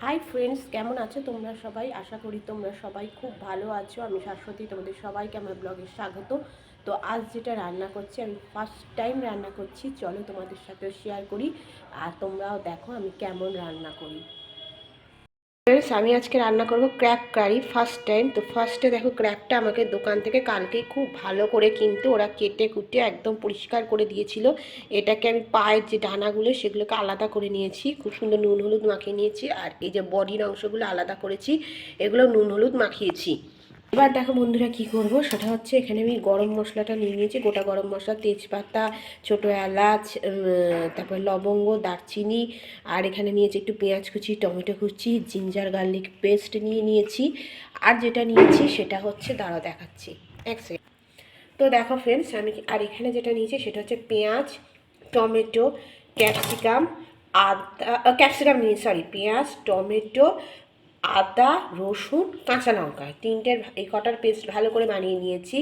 Hi friends, কেমন আছো তোমরা সবাই? আশা করি তোমরা সবাই খুব ভালো আছো। আমি শাশ্বতী, তোমাদের সবাইকে আমার ব্লগে স্বাগত। তো আজ যেটা রান্না করছি, আমি ফার্স্ট টাইম রান্না করছি, চলো তোমাদের সাথেও শেয়ার করি আর তোমরাও দেখো আমি কেমন রান্না করি। ফ্রেন্ডস, আমি আজকে রান্না করব ক্র্যাব কারি, ফার্স্ট টাইম। তো ফার্স্টে দেখো, ক্র্যাবটা আমাকে দোকান থেকে কালকেই খুব ভালো করে কিন্তু ওরা কেটে কুটে একদম পরিষ্কার করে দিয়েছিল। এটাকে আমি পায়ের যে ডানাগুলো সেগুলোকে আলাদা করে নিয়েছি, খুব সুন্দর নুন হলুদ মাখিয়ে নিয়েছি। আর এই যে বডির অংশগুলো আলাদা করেছি, এগুলো নুন হলুদ মাখিয়েছি। এবার দেখো বন্ধুরা কি করব, সেটা হচ্ছে এখানে আমি গরম মশলাটা নিয়ে নিয়েছি, গোটা গরম মশলা, তেজপাতা, ছোটো এলাচ, তারপর লবঙ্গ, দারচিনি, আর এখানে নিয়েছি একটু পেঁয়াজ কুচি, টমেটো কুচি, জিঞ্জার গার্লিক পেস্ট নিয়ে নিয়েছি। আর যেটা নিয়েছি সেটা হচ্ছে, দাঁড়াও দেখাচ্ছি এক সেকেন্ড। তো দেখো ফ্রেন্ডস, আমি আর এখানে যেটা নিয়েছি সেটা হচ্ছে পেঁয়াজ, টমেটো, ক্যাপসিকাম, আদা, ক্যাপসিকাম নিয়ে সরি পেঁয়াজ, টমেটো, আদা, রসুন, কাঁচা লঙ্কা, তিনটের এই কটার পেস্ট ভালো করে বানিয়ে নিয়েছি।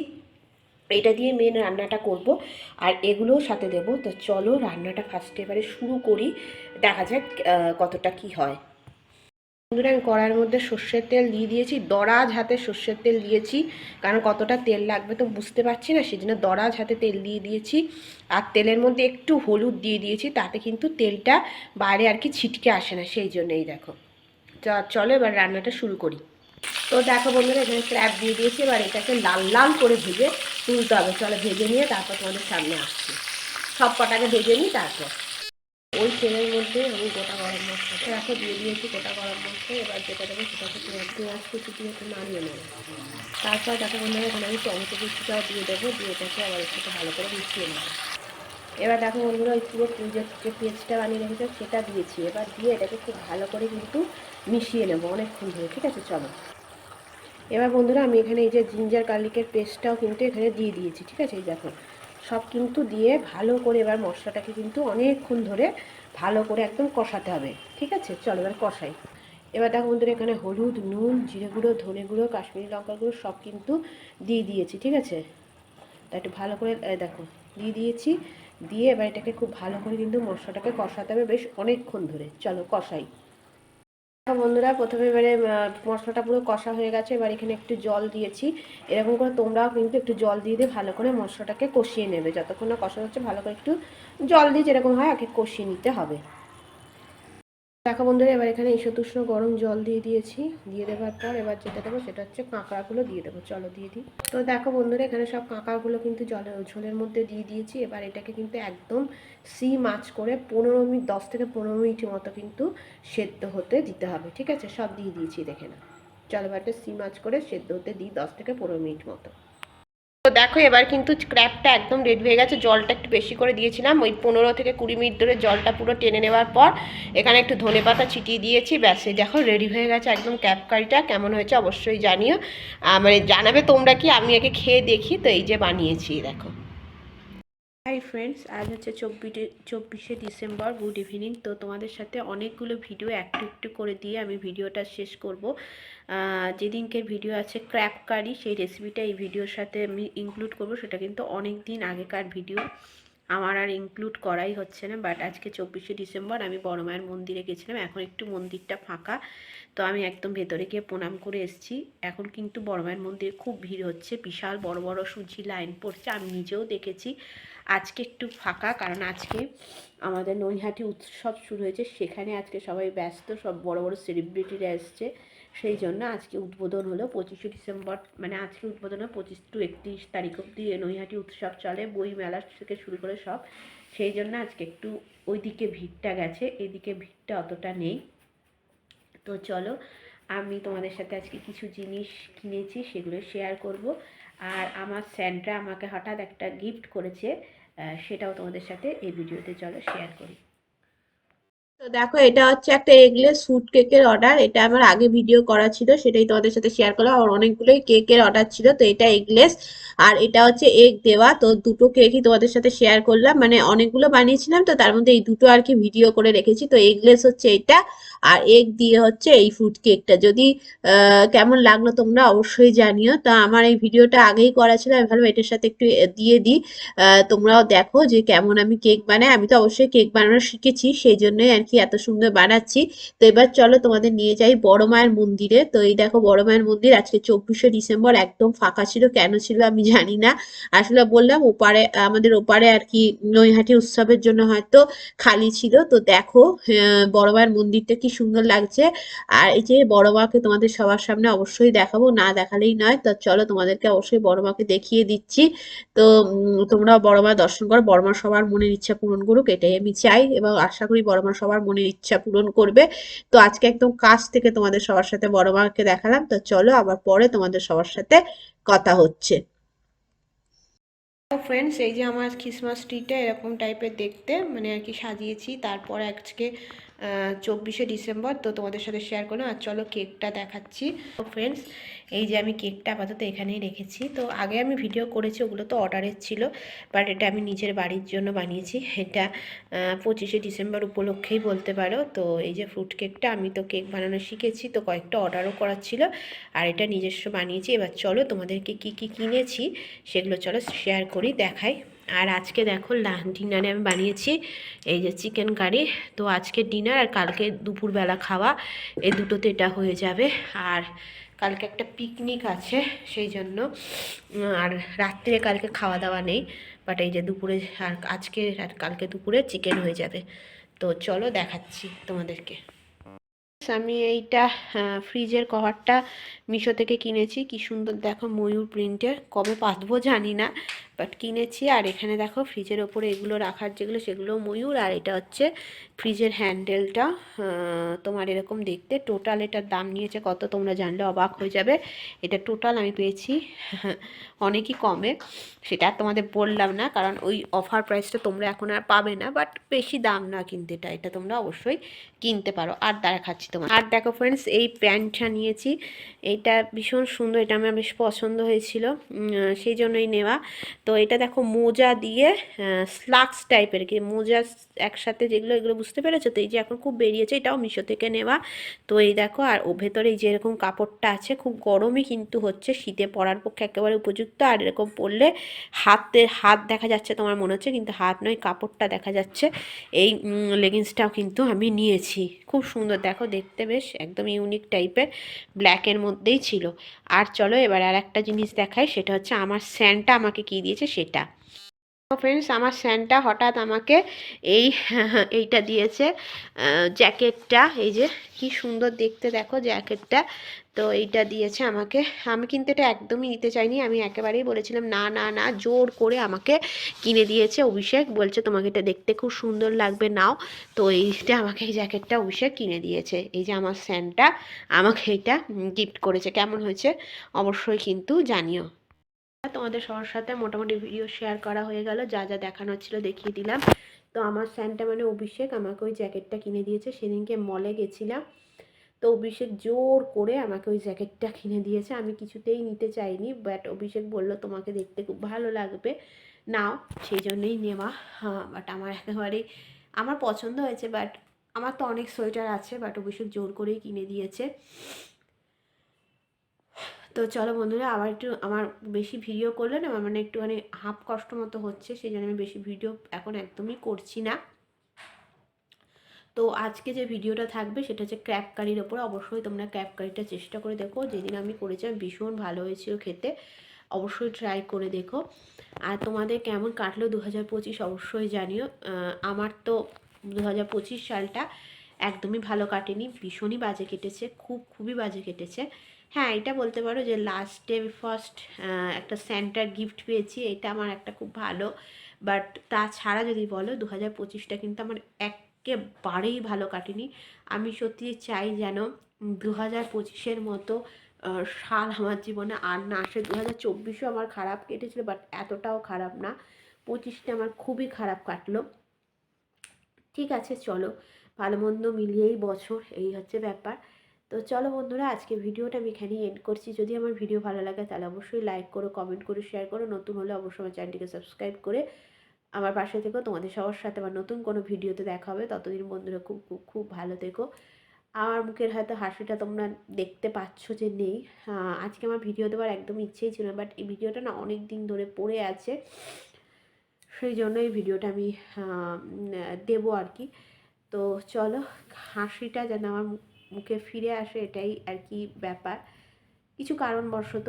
এটা দিয়ে মেন রান্নাটা করব আর এগুলোও সাথে দেবো। তো চলো রান্নাটা ফার্স্টে এবারে শুরু করি, দেখা যাক কতটা কি হয়। বন্ধুরা, আমি কড়াইয়ের মধ্যে সর্ষের তেল দিয়ে দিয়েছি, দরাজ হাতে সর্ষের তেল দিয়েছি, কারণ কতটা তেল লাগবে তো বুঝতে পারছি না, সেই জন্য দরাজ হাতে তেল দিয়ে দিয়েছি। আর তেলের মধ্যে একটু হলুদ দিয়ে দিয়েছি, তাতে কিন্তু তেলটা বাইরে আর কি ছিটকে আসে না, সেই জন্যই দেখো। চলো এবার রান্নাটা শুরু করি। তো দেখো বন্ধুরা, এখানে ক্র্যাব দিয়ে দিয়েছি, এবার এটাকে লাল লাল করে ভেজে তুলতে হবে। চলো ভেজে নিয়ে তারপর তোমাদের সামনে আসছি। সব কটাকে ভেজে নিই তারপর। ওই তেলের মধ্যে আমি গোটা গরম মশলাটা দেখো দিয়ে দিয়েছি, গোটা গরম মশলা। এবার যেটা দেবো সেটা হচ্ছে পেঁয়াজ কুচি দিয়ে একটু নাড়িয়ে নেবো। তারপর দেখো বন্ধুরা, এখানে আমি টমেটো কুচিটাও দিয়ে দেবো, দিয়ে এটাকে আবার একটু ভালো করে মিশিয়ে নেবো। এবার দেখো বন্ধুরা, ওই পুরো যে পেস্টটা বানিয়ে রেখেছে সেটা দিয়েছি, এবার দিয়ে এটাকে খুব ভালো করে কিন্তু মিশিয়ে নেবো অনেকক্ষণ ধরে। ঠিক আছে, চলো। এবার বন্ধুরা, আমি এখানে এই যে জিঞ্জার গার্লিকের পেস্টটাও কিন্তু এখানে দিয়ে দিয়েছি। ঠিক আছে, এই দেখো সব কিন্তু দিয়ে ভালো করে এবার মশলাটাকে কিন্তু অনেকক্ষণ ধরে ভালো করে একদম কষাতে হবে। ঠিক আছে, চলো এবার কষাই। এবার দেখো বন্ধুরা, এখানে হলুদ, নুন, জিরে গুঁড়ো, ধনে গুঁড়ো, কাশ্মীরি লঙ্কা গুঁড়ো সব কিন্তু দিয়ে দিয়েছি। ঠিক আছে, তা একটু ভালো করে দেখো দিয়ে দিয়েছি। দিয়ে এবার এটাকে খুব ভালো করে কিন্তু মশলাটাকে কষাতে হবে বেশ অনেকক্ষণ ধরে। চলো কষাই। বন্ধুরা, প্রথমে এবারে মশলাটা পুরো কষা হয়ে গেছে, এবার এখানে একটু জল দিয়েছি। এরকম করে তোমরাও কিন্তু একটু জল দিয়ে দিয়ে ভালো করে মশলাটাকে কষিয়ে নেবে, যতক্ষণ না কষা হচ্ছে ভালো করে একটু জল দিয়ে যেরকম হয় আগে কষিয়ে নিতে হবে। দেখো বন্ধুরা, এবার এখানে ঈষৎ উষ্ণ গরম জল দিয়ে দিয়েছি। দিয়ে দেওয়ার পর এবার যেটা দেবো সেটা হচ্ছে কাঁকড়াগুলো দিয়ে দেবো। চলো দিয়ে দিই। তো দেখো বন্ধুরা, এখানে সব কাঁকড়াগুলো কিন্তু ঝোলের মধ্যে দিয়ে দিয়েছি। এবার এটাকে কিন্তু একদম সিম আঁচ করে 15 মিনিট, 10 থেকে 15 মিনিট মতো কিন্তু সেদ্ধ হতে দিতে হবে। ঠিক আছে, সব দিয়ে দিয়েছি দেখে না। চলো এবার একটা সিম আঁচ করে সেদ্ধ হতে দিই 10 থেকে 15 মিনিট মতো। তো দেখো এবার কিন্তু ক্র্যাবটা একদম রেডি হয়ে গেছে। জলটা একটু বেশি করে দিয়েছিলাম, ওই 15 থেকে 20 মিনিট ধরে জলটা পুরো টেনে নেওয়ার পর এখানে একটু ধনেপাতা ছিটিয়ে দিয়েছি, ব্যাস দেখো রেডি হয়ে গেছে একদম ক্র্যাব কারিটা। কেমন হয়েছে অবশ্যই জানিও, মানে জানাবে তোমরা কি, আমি একে খেয়ে দেখি। তো এই যে বানিয়েছি দেখো। হাই ফ্রেন্ডস, আজ হচ্ছে 24শে ডিসেম্বর, গুড ইভিনিং। তো তোমাদের সাথে অনেকগুলো ভিডিও একটু একটু করে দিয়ে আমি ভিডিওটা শেষ করব। যেদিনকের ভিডিও আছে ক্র্যাব কারি, সেই রেসিপিটা এই ভিডিওর সাথে আমি ইনক্লুড করব। সেটা কিন্তু অনেক দিন আগেকার ভিডিও, আমার আর ইনক্লুড করাই হচ্ছে না। বাট আজকে 24শে ডিসেম্বর, আমি বড় মায়ের মন্দিরে গেছিলাম, এখন একটু মন্দিরটা ফাঁকা, তো আমি একদম ভেতরে গিয়ে প্রণাম করে এসেছি। এখন কিন্তু বড় মায়ের মন্দিরে খুব ভিড় হচ্ছে, বিশাল বড় বড় সুজি লাইন পড়ছে, আমি নিজেও দেখেছি। আজকে একটু ফাঁকা, কারণ আজকে আমাদের নৈহাটি উৎসব শুরু হয়েছে, সেখানে আজকে সবাই ব্যস্ত, সব বড় বড় সেলিব্রিটিরা এসছে, সেই জন্য আজকে উদ্বোধন হলো 25শে ডিসেম্বর, মানে আজকে উদ্বোধন হলো। 25 to 31 তারিখ অবধি নৈহাটি উৎসব চলে, বই মেলা থেকে শুরু করে সব, সেই জন্য আজকে একটু ওইদিকে ভিড়টা গেছে, এদিকে ভিড়টা অতটা নেই। তো চলো, আমি তোমাদের সাথে আজকে কিছু জিনিস কিনেছি সেগুলো শেয়ার করব। আর আমার স্যান্ড্রা আমাকে হঠাৎ একটা গিফট করেছে, সেটাও তোমাদের সাথে এই ভিডিওতে চলো শেয়ার করি। তো দেখো, এটা হচ্ছে একটা এগলেস ফুড কেকের অর্ডার। এটা আমার আগে ভিডিও করা ছিল, সেটাই তোমাদের সাথে শেয়ার করলাম। আর অনেকগুলোই কেকের অর্ডার ছিল, তো এটা এগলেস আর এটা হচ্ছে এগ দেওয়া। তো দুটো কেকই তোমাদের সাথে শেয়ার করলাম, মানে অনেকগুলো বানিয়েছিলাম তো তার মধ্যে এই দুটো আর কি ভিডিও করে রেখেছি। তো এগলেস হচ্ছে এটা, আর এগ দিয়ে হচ্ছে এই ফ্রুট কেকটা। যদি কেমন লাগলো তোমরা অবশ্যই জানিও। তা আমার এই ভিডিওটা আগেই করা ছিল, আমি ভাবলাম এটার সাথে একটু দিয়ে দিই, তোমরাও দেখো যে কেমন আমি কেক বানাই। আমি তো অবশ্যই কেক বানানো শিখেছি, সেই জন্যই আর কি এত সুন্দর বানাচ্ছি। তো এবার চলো তোমাদের নিয়ে যাই বড় মায়ের মন্দিরে। তো এই দেখো বড় মায়ের মন্দির আজকে 24শে ডিসেম্বর, একদম ফাঁকা ছিল, কেন ছিল আমি জানি না। আসলে বললাম ওপারে, আমাদের ওপারে আর কি নৈহাটি উৎসবের জন্য হয়তো খালি ছিল। তো দেখো বড় মায়ের মন্দিরটা কি সুন্দর লাগছে। আর এই যে বড় মাকে তোমাদের সবার সামনে অবশ্যই দেখাবো, না দেখালেই নয়। তো চলো তোমাদেরকে অবশ্যই বড় মাকে দেখিয়ে দিচ্ছি। তো তোমরা বড় মা দর্শন করো, বড় মা সবার মনের ইচ্ছা পূরণ করুক, এটাই আমি চাই এবং আশা করি বড় মা সবার মনের ইচ্ছা পূরণ করবে। তো আজকে একদম কাছ থেকে তোমাদের সবার সাথে বড় মাকে দেখালাম। তো চলো আবার পরে তোমাদের সবার সাথে কথা হচ্ছে। ফ্রেন্ডস, এই যে আমার ক্রিসমাস ট্রিটা এরকম টাইপের দেখতে, মানে আর কি সাজিয়েছি। তারপর আজকে 24শে ডিসেম্বর, তো তোমাদের সাথে শেয়ার করলাম। আর চলো কেকটা দেখাচ্ছি। তো ফ্রেন্ডস, এই যে আমি কেকটা আপাতত এখানেই রেখেছি। তো আগে আমি ভিডিও করেছি, ওগুলো তো অর্ডারের ছিল, বাট এটা আমি নিজের বাড়ির জন্য বানিয়েছি। এটা 25শে ডিসেম্বর উপলক্ষেই বলতে পারো। তো এই যে ফ্রুট কেকটা, আমি তো কেক বানানো শিখেছি, তো কয়েকটা অর্ডারও করার ছিল, আর এটা নিজস্ব বানিয়েছি। এবার চলো তোমাদেরকে কি কি কিনেছি সেগুলো চলো শেয়ার করি, দেখাই। আর আজকে দেখো ডিনারে আমি বানিয়েছি এই যে চিকেন কারি। তো আজকে ডিনার আর কালকে দুপুরবেলা খাওয়া, এই দুটোতে এটা হয়ে যাবে। আর কালকে একটা পিকনিক আছে, সেই জন্য আর রাত্রে কালকে খাওয়া দাওয়া নেই, বাট এই যে দুপুরে আর আজকে আর কালকে দুপুরে চিকেন হয়ে যাবে। তো চলো দেখাচ্ছি তোমাদেরকে। আমি এইটা ফ্রিজের কভারটা মিশো থেকে কিনেছি, কি সুন্দর দেখো ময়ূর প্রিন্টের। কবে পাতবো জানি না, বাট কিনেছি। আর এখানে দেখো ফ্রিজের ওপরে এগুলো রাখার যেগুলো, সেগুলো ময়ূর। আর এটা হচ্ছে ফ্রিজের হ্যান্ডেলটা, তোমার এরকম দেখতে। টোটাল এটার দাম নিয়েছে কত তোমরা জানলে অবাক হয়ে যাবে। এটা টোটাল আমি পেয়েছি অনেকই কমে, সেটা আর তোমাদের বললাম না, কারণ ওই অফার প্রাইসটা তোমরা এখন আর পাবে না। বাট বেশি দাম না কিন্তু, এটা তোমরা অবশ্যই কিনতে পারো। আর দেখাচ্ছি তোমার। আর দেখো ফ্রেন্ডস, এই প্যান্টটা নিয়েছি, এইটা ভীষণ সুন্দর, এটা আমার বেশ পছন্দ হয়েছিল, সেই জন্যই নেওয়া। তো এটা দেখো মোজা দিয়ে স্লাক্স টাইপের, কি মোজা একসাথে যেগুলো, এগুলো বুঝতে পেরেছো তো। এই যে এখন খুব বেরিয়েছে, এটাও মিশো থেকে নেওয়া। তো এই দেখো, আর ও ভেতরে এই যে এরকম কাপড়টা আছে, খুব গরমই কিন্তু হচ্ছে, শীতে পরার পক্ষে একেবারে উপযুক্ত। আর এরকম পরলে হাত দেখা যাচ্ছে তোমার মনে হচ্ছে, কিন্তু হাত নয়, কাপড়টা দেখা যাচ্ছে। এই লেগিংসটাও কিন্তু আমি নিয়েছি, খুব সুন্দর দেখো দেখতে, বেশ একদম ইউনিক টাইপের, ব্ল্যাকের মধ্যেই ছিল। আর চলো এবার আর একটা জিনিস দেখাই, সেটা হচ্ছে আমার স্যান্টা আমাকে কি দিয়েছে সেটা। ফ্রেন্ডস, আমার স্যান্টা হঠাৎ আমাকে এই এইটা দিয়েছে, জ্যাকেটটা। এই যে কি সুন্দর দেখতে দেখো জ্যাকেটটা, তো এইটা দিয়েছে আমাকে। আমি কিন্তু এটা একদমই নিতে চাইনি, আমি একেবারেই বলেছিলাম না না না, জোর করে আমাকে কিনে দিয়েছে অভিষেক, বলছে তোমাকে এটা দেখতে খুব সুন্দর লাগবে, নাও। তো এইটা আমাকে, এই জ্যাকেটটা অভিষেক কিনে দিয়েছে। এই যে আমার স্যান্টা আমাকে এটা গিফট করেছে। কেমন হয়েছে অবশ্যই কিন্তু জানিও। তোমাদের সবার সাথে মোটামুটি ভিডিও শেয়ার করা হয়ে গেল, যা যা দেখানোর ছিল দেখিয়ে দিলাম। তো আমার স্যান্টা মানে অভিষেক আমাকে ওই জ্যাকেটটা কিনে দিয়েছে। সেদিনকে মলে গেছিলাম, তো অভিষেক জোর করে আমাকে ওই জ্যাকেটটা কিনে দিয়েছে। আমি কিছুতেই নিতে চাইনি, বাট অভিষেক বলল তোমাকে দেখতে খুব ভালো লাগবে, নাও, সেই জন্যই নেওয়া। হ্যাঁ, বাট আমার একেবারেই আমার পছন্দ হয়েছে, বাট আমার তো অনেক সোয়েটার আছে, বাট অভিষেক জোর করেই কিনে দিয়েছে। তো চলো বন্ধুরা, আবার একটু আমার বেশি ভিডিও করলে না আমার মানে একটুখানি হাফ কষ্ট মতো হচ্ছে, সেই জন্য আমি বেশি ভিডিও এখন একদমই করছি না। তো আজকে যে ভিডিওটা থাকবে সেটা হচ্ছে ক্র্যাব কারির ওপরে। অবশ্যই তোমরা ক্র্যাব কারিটা চেষ্টা করে দেখো, যেদিন আমি করেছিলাম ভীষণ ভালো হয়েছিল খেতে, অবশ্যই ট্রাই করে দেখো। আর তোমাদের কেমন কাটলো 2025 অবশ্যই জানিও। আমার তো 2025 সালটা একদমই ভালো কাটেনি, ভীষণই বাজে কেটেছে, খুবই বাজে কেটেছে। হ্যাঁ, এটা বলতে পারো যে লাস্টে ফার্স্ট একটা স্যান্টার গিফট পেয়েছি, এটা আমার একটা খুব ভালো। বাট তাছাড়া যদি বলো 2025টা কিন্তু আমার একেবারেই ভালো কাটেনি। আমি সত্যি চাই যেন 2025-এর মতো সাল আমার জীবনে আর না আসে। 2024ও আমার খারাপ কেটেছিল, বাট এতটাও খারাপ না। 25টা আমার খুবই খারাপ কাটলো। ঠিক আছে চলো, ভালো মন্দ মিলিয়েই বছর, এই হচ্ছে ব্যাপার। তো চলো বন্ধুরা, আজকে ভিডিওটা আমি এখানেই এন্ড করছি। যদি আমার ভিডিও ভালো লাগে তাহলে অবশ্যই লাইক করো, কমেন্ট করো, শেয়ার করো। নতুন হলে অবশ্যই আমার চ্যানেলটিকে সাবস্ক্রাইব করে আমার পাশে থেকো। তোমাদের সবার সাথে আবার নতুন কোনো ভিডিওতে দেখা হবে। ততদিন বন্ধুরা খুব খুব খুব ভালো থেকো। আমার মুখের হয়তো হাসিটা তোমরা দেখতে পাচ্ছ যে নেই। আজকে আমার ভিডিও দেওয়ার একদম ইচ্ছেই ছিল না, বাট এই ভিডিওটা না অনেক দিন ধরে পড়ে আছে, সেই জন্য এই ভিডিওটা আমি দেবো আর কি। তো চলো, হাসিটা যেন আমার মুখে ফিরে আসে, এটাই আর কি ব্যাপার। কিছু কারণবশত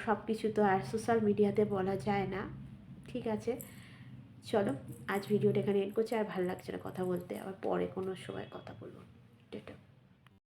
সব কিছু তো আর সোশ্যাল মিডিয়াতে বলা যায় না। ঠিক আছে, চলো আজ ভিডিওটা এখানে এন্ড করছি। আর ভালো লাগছে না কথা বলতে, আবার পরে কোনো সময় কথা বলবো। টাটা।